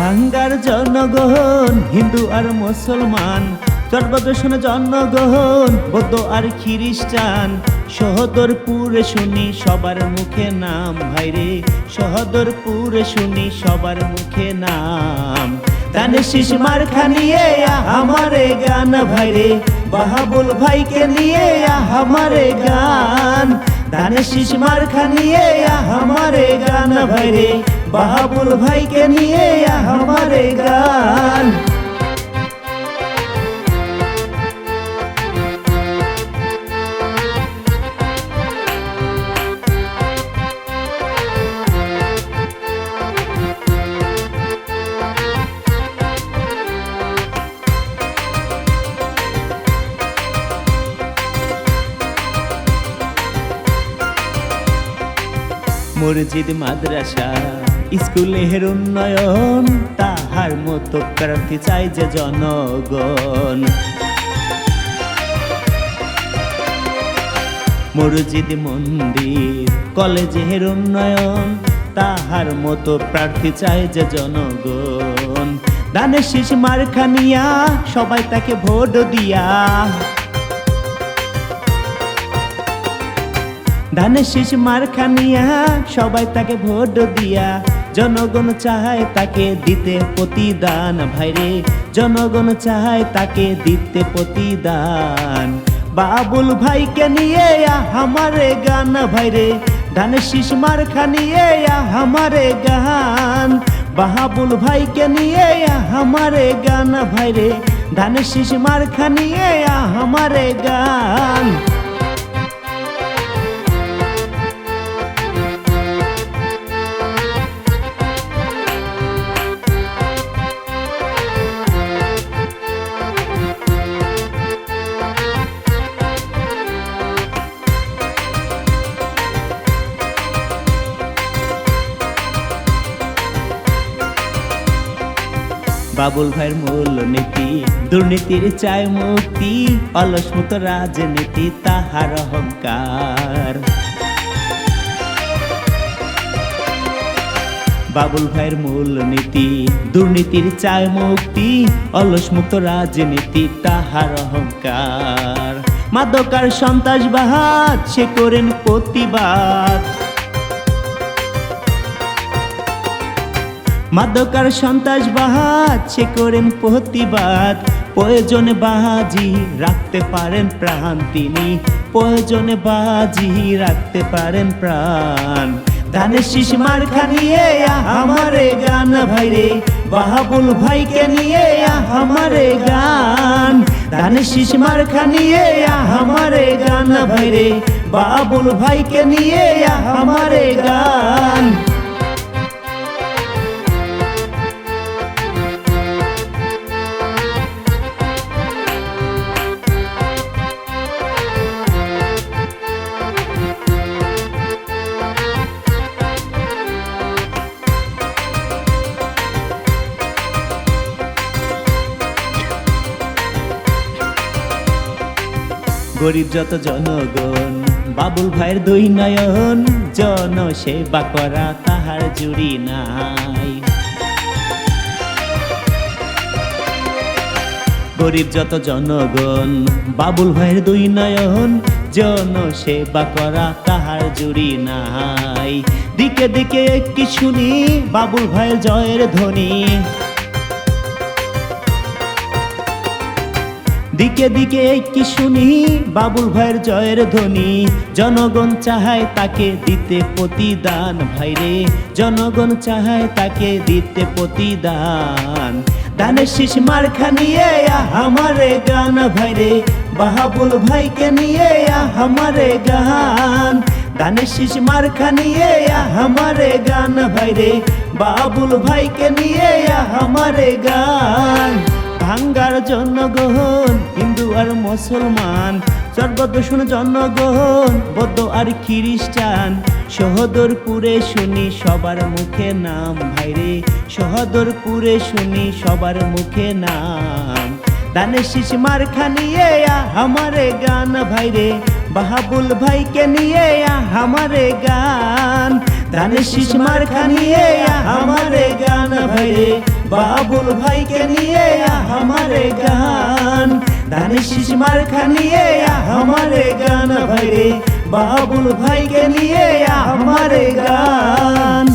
ভাঙ্গার জনগণ হিন্দু আর মুসলমান, চরবদর্শন জনগণ বৌদ্ধ আর খ্রিস্টান। সহদরপুরে শুনি সবার মুখে নাম, ভাইরে সহদরপুরে শুনি সবার মুখে নাম। ধানের শীষ মার্কা নিয়ে আমারে গান, ভাইরে বাহাবুল ভাইকে নিয়ে আমারে গান। ধানের শীষ মার্কা নিয়ে আমারে গান, ভাইরে বাহাবুল ভাইকে নিয়ে আমারে গান। মসজিদ মাদ্রাসা স্কুলের উন্নয়ন, তাহার মতো প্রার্থী চাই যে জনগণ। মসজিদ মন্দির কলেজের উন্নয়ন, তাহার মতো প্রার্থী চাই যে জনগণ। ধানের শীষ মার্কা নিয়া সবাই তাকে ভোট দিয়া, ধানের শীষ মার্কা নিয়া সবাই তাকে ভোট দিয়া। জনগণ চায় তাকে দিতে প্রতিদান, ভাইরে জনগণ চায় তাকে দিতে প্রতিদান। বাবুল ভাইকে নিয়ে আমারে গান, ভাইরে ধানের শীষ মার্কা নিয়ে আমারে গান। বাহাবুল ভাইকে নিয়ে আমারে গান, ভাইরে ধানের শীষ মার্কা নিয়ে আমারে গান। বাবুল ভাইয়ের মূল নীতি দুর্নীতির চায় মুক্তি, অলস মুক্ত রাজনীতি তাহার অহংকার। বাবুল ভাইয়ের মূল নীতি দুর্নীতির চায় মুক্তি, অলস মুক্ত রাজনীতি তাহার অহংকার। মাদকার সন্ত্রাসবাদ সে করেন প্রতিবাদ, মাদকার সন্ত্রাসবাদ সে করেন প্রতিবাদ। প্রয়োজনে বাজি রাখতে পারেন প্রাণ তিনি, প্রয়োজনে বাজি রাখতে পারেন প্রাণ। ধানের শীষ মার্কা নিয়ে আমারে গান, ভাইরে বাহাবুল ভাইকে নিয়ে আমারে গান। ধানের শীষ মার্কা নিয়ে আমারে গান, ভাইরে বাহাবুল ভাইকে নিয়ে আমারে গান। গরিব যত জনগণ বাবুল ভাইয়ের দুই নয়ন, জনসেবা করা তাহার জুড়ি নাই। গরিব যত জনগণ বাবুল ভাইয়ের দুই নয়ন, জনসেবা করা তাহার জুড়ি নাই। দিকে দিকে কি শুনি বাবুল ভাইয়ের জয়ের ধ্বনি, দিকে দিকে কি শুনি বাবুল ভাইয়ের জয়ের ধ্বনি। জনগণ চাহায় তাকে দিতে প্রতিদান, ভাইরে জনগণ চাহায় তাকে দিতে প্রতিদান। ধানের শীষ মার্কা নিয়ে আমারে গান, ভাইরে বাহাবুল ভাইকে নিয়ে আমারে গান। ধানের শীষ মার্কা নিয়ে আমারে গান, ভাইরে বাবুল ভাইকে নিয়ে আমারে গান। ভাঙ্গার জনগণ হিন্দু আর মুসলমান, চরবদর্শন জনগণ বৌদ্ধ আর খ্রিস্টান। সহদরপুরে শুনি সবার মুখে নাম, ভাইরে সহদরপুরে শুনি সবার মুখে নাম। ধানের শীষ মার্কা নিয়ে আমারে গান, ভাইরে বাহাবুল ভাইকে নিয়ে আমারে গান। ধানের শীষ মার্কা নিয়ে আমারে গান ভাইরে বাবুল ভাইকে নিয়ে আমারে গান ধানের শীষ মার্কা নিয়ে আমারে গান ভাইরে বাবুল ভাইকে নিয়ে আমারে গান।